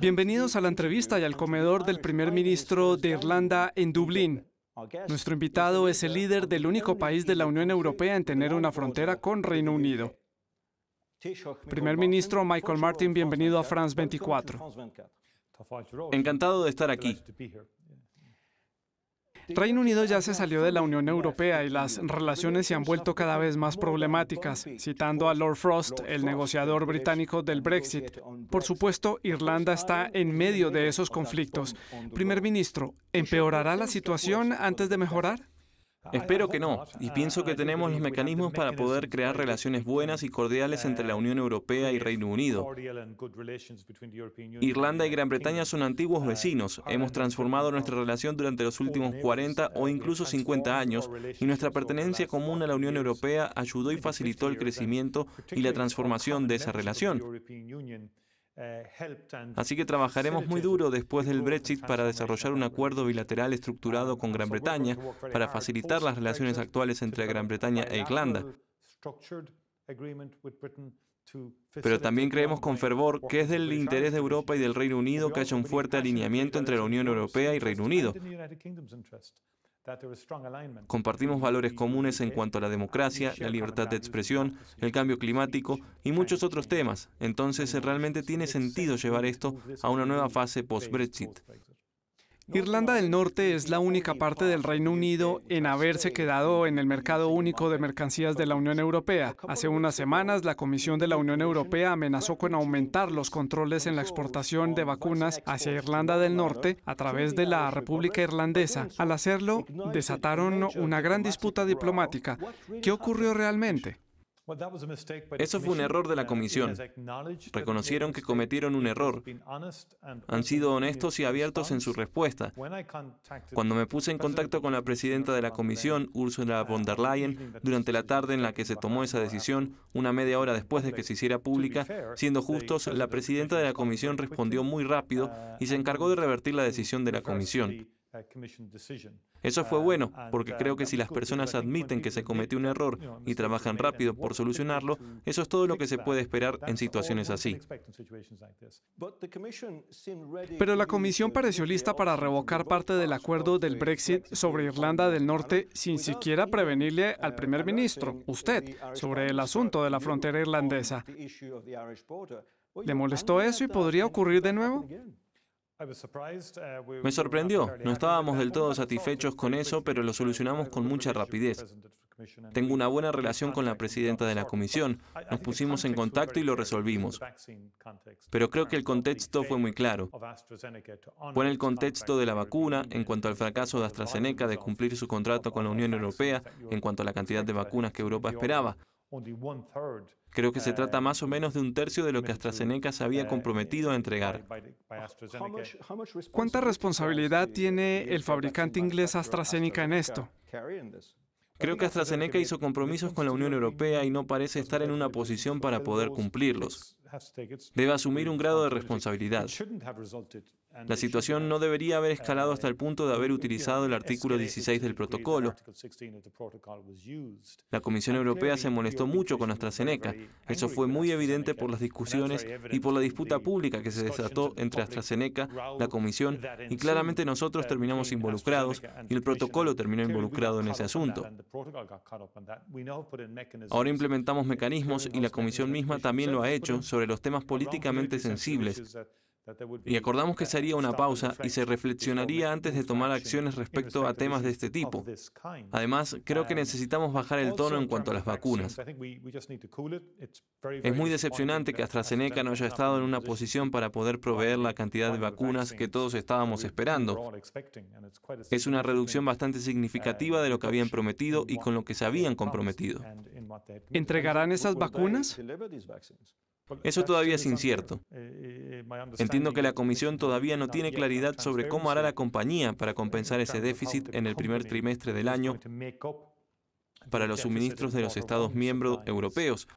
Bienvenidos a la entrevista y al comedor del primer ministro de Irlanda en Dublín. Nuestro invitado es el líder del único país de la Unión Europea en tener una frontera con Reino Unido. Primer ministro Michael Martin, bienvenido a France 24. Encantado de estar aquí. Reino Unido ya se salió de la Unión Europea y las relaciones se han vuelto cada vez más problemáticas, citando a Lord Frost, el negociador británico del Brexit. Por supuesto, Irlanda está en medio de esos conflictos. Primer ministro, ¿empeorará la situación antes de mejorar? Espero que no, y pienso que tenemos los mecanismos para poder crear relaciones buenas y cordiales entre la Unión Europea y Reino Unido. Irlanda y Gran Bretaña son antiguos vecinos. Hemos transformado nuestra relación durante los últimos 40 o incluso 50 años, y nuestra pertenencia común a la Unión Europea ayudó y facilitó el crecimiento y la transformación de esa relación. Así que trabajaremos muy duro después del Brexit para desarrollar un acuerdo bilateral estructurado con Gran Bretaña para facilitar las relaciones actuales entre Gran Bretaña e Irlanda. Pero también creemos con fervor que es del interés de Europa y del Reino Unido que haya un fuerte alineamiento entre la Unión Europea y Reino Unido. Compartimos valores comunes en cuanto a la democracia, la libertad de expresión, el cambio climático y muchos otros temas. Entonces, realmente tiene sentido llevar esto a una nueva fase post-Brexit. Irlanda del Norte es la única parte del Reino Unido en haberse quedado en el mercado único de mercancías de la Unión Europea. Hace unas semanas, la Comisión de la Unión Europea amenazó con aumentar los controles en la exportación de vacunas hacia Irlanda del Norte a través de la República Irlandesa. Al hacerlo, desataron una gran disputa diplomática. ¿Qué ocurrió realmente? Eso fue un error de la Comisión. Reconocieron que cometieron un error. Han sido honestos y abiertos en su respuesta. Cuando me puse en contacto con la presidenta de la Comisión, Ursula von der Leyen, durante la tarde en la que se tomó esa decisión, una media hora después de que se hiciera pública, siendo justos, la presidenta de la Comisión respondió muy rápido y se encargó de revertir la decisión de la Comisión. Eso fue bueno, porque creo que si las personas admiten que se cometió un error y trabajan rápido por solucionarlo, eso es todo lo que se puede esperar en situaciones así. Pero la Comisión pareció lista para revocar parte del acuerdo del Brexit sobre Irlanda del Norte sin siquiera prevenirle al primer ministro, usted, sobre el asunto de la frontera irlandesa. ¿Le molestó eso y podría ocurrir de nuevo? Me sorprendió. No estábamos del todo satisfechos con eso, pero lo solucionamos con mucha rapidez. Tengo una buena relación con la presidenta de la Comisión. Nos pusimos en contacto y lo resolvimos. Pero creo que el contexto fue muy claro. Fue en el contexto de la vacuna, en cuanto al fracaso de AstraZeneca de cumplir su contrato con la Unión Europea, en cuanto a la cantidad de vacunas que Europa esperaba. Creo que se trata más o menos de un tercio de lo que AstraZeneca se había comprometido a entregar. ¿Cuánta responsabilidad tiene el fabricante inglés AstraZeneca en esto? Creo que AstraZeneca hizo compromisos con la Unión Europea y no parece estar en una posición para poder cumplirlos. Debe asumir un grado de responsabilidad. La situación no debería haber escalado hasta el punto de haber utilizado el artículo 16 del protocolo. La Comisión Europea se molestó mucho con AstraZeneca. Eso fue muy evidente por las discusiones y por la disputa pública que se desató entre AstraZeneca, la Comisión, y claramente nosotros terminamos involucrados y el protocolo terminó involucrado en ese asunto. Ahora implementamos mecanismos, y la Comisión misma también lo ha hecho, sobre los temas políticamente sensibles. Y acordamos que se haría una pausa y se reflexionaría antes de tomar acciones respecto a temas de este tipo. Además, creo que necesitamos bajar el tono en cuanto a las vacunas. Es muy decepcionante que AstraZeneca no haya estado en una posición para poder proveer la cantidad de vacunas que todos estábamos esperando. Es una reducción bastante significativa de lo que habían prometido y con lo que se habían comprometido. ¿Entregarán esas vacunas? Eso todavía es incierto. Entiendo que la Comisión todavía no tiene claridad sobre cómo hará la compañía para compensar ese déficit en el primer trimestre del año para los suministros de los Estados miembros europeos,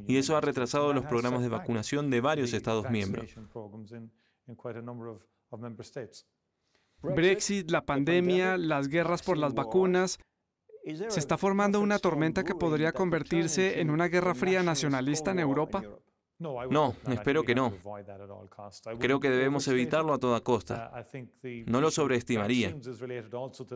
y eso ha retrasado los programas de vacunación de varios Estados miembros. Brexit, la pandemia, las guerras por las vacunas. ¿Se está formando una tormenta que podría convertirse en una guerra fría nacionalista en Europa? No, espero que no. Creo que debemos evitarlo a toda costa. No lo sobreestimaría.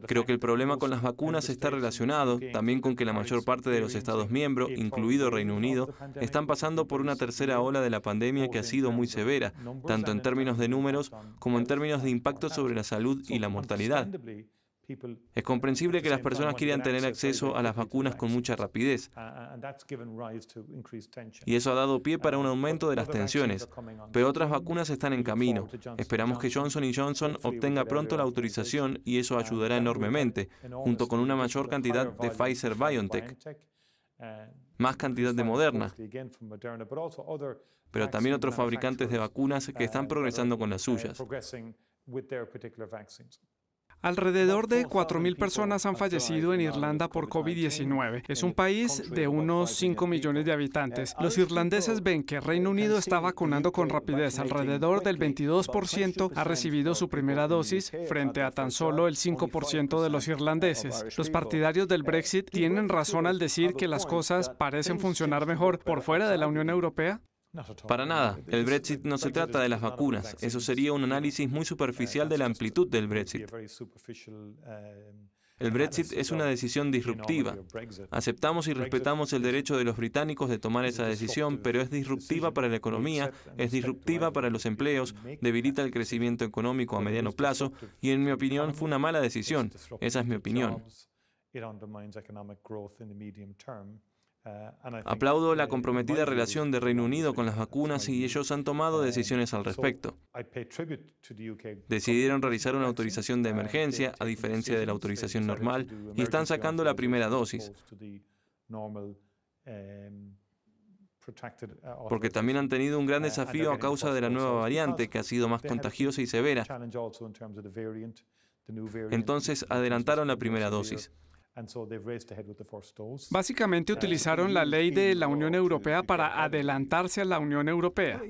Creo que el problema con las vacunas está relacionado también con que la mayor parte de los Estados miembros, incluido Reino Unido, están pasando por una tercera ola de la pandemia que ha sido muy severa, tanto en términos de números como en términos de impacto sobre la salud y la mortalidad. Es comprensible que las personas quieran tener acceso a las vacunas con mucha rapidez, y eso ha dado pie para un aumento de las tensiones. Pero otras vacunas están en camino. Esperamos que Johnson & Johnson obtenga pronto la autorización y eso ayudará enormemente, junto con una mayor cantidad de Pfizer-BioNTech, más cantidad de Moderna, pero también otros fabricantes de vacunas que están progresando con las suyas. Alrededor de 4.000 personas han fallecido en Irlanda por COVID-19. Es un país de unos 5 millones de habitantes. Los irlandeses ven que Reino Unido está vacunando con rapidez. Alrededor del 22% ha recibido su primera dosis, frente a tan solo el 5% de los irlandeses. Los partidarios del Brexit tienen razón al decir que las cosas parecen funcionar mejor por fuera de la Unión Europea. Para nada. El Brexit no se trata de las vacunas. Eso sería un análisis muy superficial de la amplitud del Brexit. El Brexit es una decisión disruptiva. Aceptamos y respetamos el derecho de los británicos de tomar esa decisión, pero es disruptiva para la economía, es disruptiva para los empleos, debilita el crecimiento económico a mediano plazo y, en mi opinión, fue una mala decisión. Esa es mi opinión. Aplaudo la comprometida relación de Reino Unido con las vacunas y ellos han tomado decisiones al respecto. Decidieron realizar una autorización de emergencia, a diferencia de la autorización normal, y están sacando la primera dosis. Porque también han tenido un gran desafío a causa de la nueva variante, que ha sido más contagiosa y severa. Entonces adelantaron la primera dosis. Básicamente utilizaron la ley de la Unión Europea para adelantarse a la Unión Europea.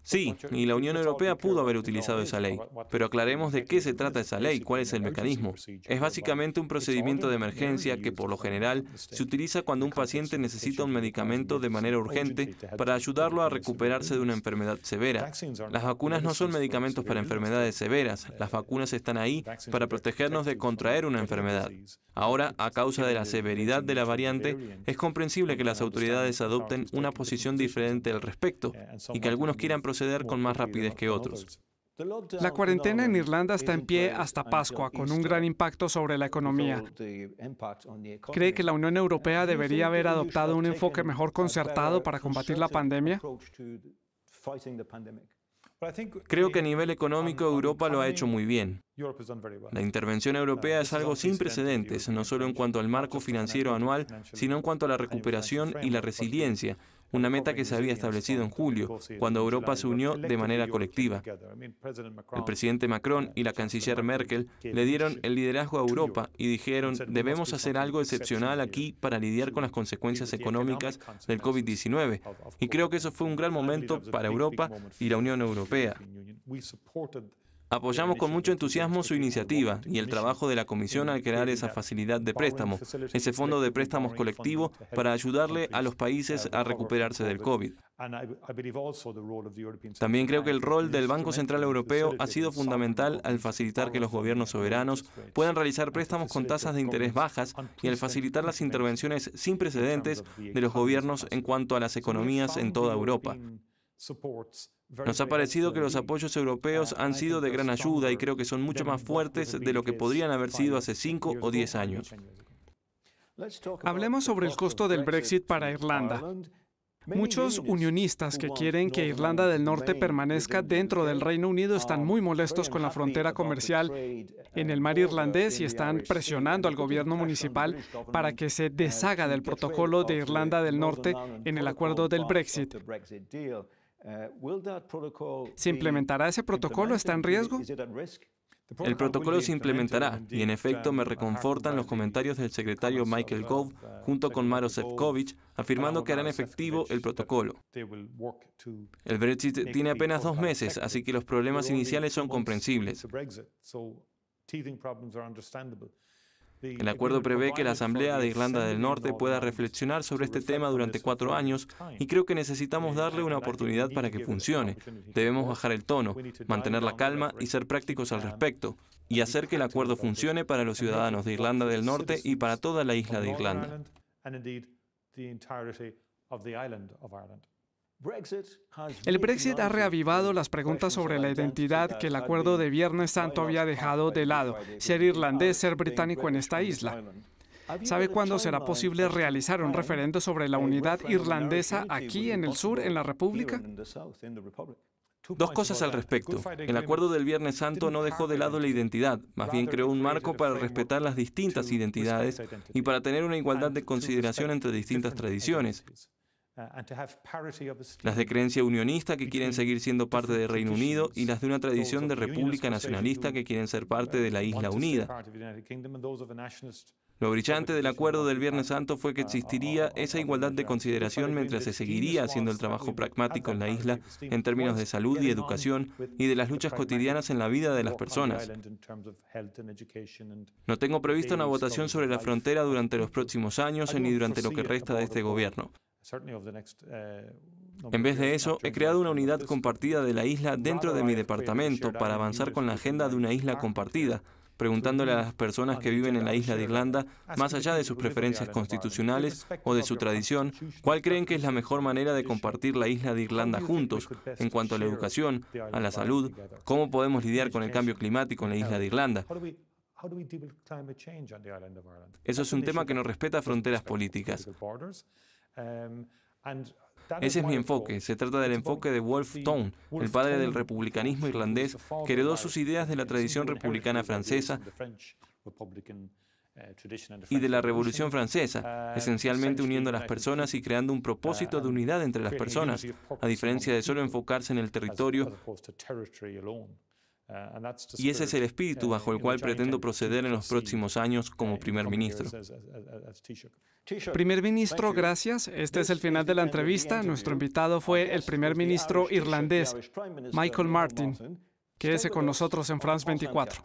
Sí, y la Unión Europea pudo haber utilizado esa ley. Pero aclaremos de qué se trata esa ley, cuál es el mecanismo. Es básicamente un procedimiento de emergencia que, por lo general, se utiliza cuando un paciente necesita un medicamento de manera urgente para ayudarlo a recuperarse de una enfermedad severa. Las vacunas no son medicamentos para enfermedades severas. Las vacunas están ahí para protegernos de contraer una enfermedad. Ahora, a causa de la severidad de la variante, es comprensible que las autoridades adopten una posición diferente al respecto y que algunos quieran proceder con más rapidez que otros. La cuarentena en Irlanda está en pie hasta Pascua, con un gran impacto sobre la economía. ¿Cree que la Unión Europea debería haber adoptado un enfoque mejor concertado para combatir la pandemia? Creo que a nivel económico Europa lo ha hecho muy bien. La intervención europea es algo sin precedentes, no solo en cuanto al marco financiero anual, sino en cuanto a la recuperación y la resiliencia, una meta que se había establecido en julio, cuando Europa se unió de manera colectiva. El presidente Macron y la canciller Merkel le dieron el liderazgo a Europa y dijeron, debemos hacer algo excepcional aquí para lidiar con las consecuencias económicas del COVID-19. Y creo que eso fue un gran momento para Europa y la Unión Europea. Apoyamos con mucho entusiasmo su iniciativa y el trabajo de la Comisión al crear esa facilidad de préstamo, ese fondo de préstamos colectivo para ayudarle a los países a recuperarse del COVID. También creo que el rol del Banco Central Europeo ha sido fundamental al facilitar que los gobiernos soberanos puedan realizar préstamos con tasas de interés bajas y al facilitar las intervenciones sin precedentes de los gobiernos en cuanto a las economías en toda Europa. Nos ha parecido que los apoyos europeos han sido de gran ayuda y creo que son mucho más fuertes de lo que podrían haber sido hace 5 o 10 años. Hablemos sobre el costo del Brexit para Irlanda. Muchos unionistas que quieren que Irlanda del Norte permanezca dentro del Reino Unido están muy molestos con la frontera comercial en el mar irlandés y están presionando al gobierno municipal para que se deshaga del protocolo de Irlanda del Norte en el acuerdo del Brexit. ¿Se implementará ese protocolo? ¿Está en riesgo? El protocolo se implementará y, en efecto, me reconfortan los comentarios del secretario Michael Gove junto con Maroš Šefčovič, afirmando que harán efectivo el protocolo. El Brexit tiene apenas 2 meses, así que los problemas iniciales son comprensibles. El acuerdo prevé que la Asamblea de Irlanda del Norte pueda reflexionar sobre este tema durante 4 años y creo que necesitamos darle una oportunidad para que funcione. Debemos bajar el tono, mantener la calma y ser prácticos al respecto, y hacer que el acuerdo funcione para los ciudadanos de Irlanda del Norte y para toda la isla de Irlanda. El Brexit ha reavivado las preguntas sobre la identidad que el acuerdo de Viernes Santo había dejado de lado, ser irlandés, ser británico en esta isla. ¿Sabe cuándo será posible realizar un referendo sobre la unidad irlandesa aquí en el sur, en la República? 2 cosas al respecto. El acuerdo del Viernes Santo no dejó de lado la identidad, más bien creó un marco para respetar las distintas identidades y para tener una igualdad de consideración entre distintas tradiciones. Las de creencia unionista que quieren seguir siendo parte del Reino Unido y las de una tradición de república nacionalista que quieren ser parte de la Isla Unida. Lo brillante del acuerdo del Viernes Santo fue que existiría esa igualdad de consideración mientras se seguiría haciendo el trabajo pragmático en la isla en términos de salud y educación y de las luchas cotidianas en la vida de las personas. No tengo prevista una votación sobre la frontera durante los próximos años ni durante lo que resta de este gobierno. En vez de eso, he creado una unidad compartida de la isla dentro de mi departamento para avanzar con la agenda de una isla compartida, preguntándole a las personas que viven en la isla de Irlanda, más allá de sus preferencias constitucionales o de su tradición, cuál creen que es la mejor manera de compartir la isla de Irlanda juntos en cuanto a la educación, a la salud, cómo podemos lidiar con el cambio climático en la isla de Irlanda. Eso es un tema que no respeta fronteras políticas. Ese es mi enfoque. Se trata del enfoque de Wolfe Tone, el padre del republicanismo irlandés, que heredó sus ideas de la tradición republicana francesa y de la Revolución Francesa, esencialmente uniendo a las personas y creando un propósito de unidad entre las personas, a diferencia de solo enfocarse en el territorio. Y ese es el espíritu bajo el cual pretendo proceder en los próximos años como primer ministro. Primer ministro, gracias. Este es el final de la entrevista. Nuestro invitado fue el primer ministro irlandés, Michael Martin. Quédese con nosotros en France 24.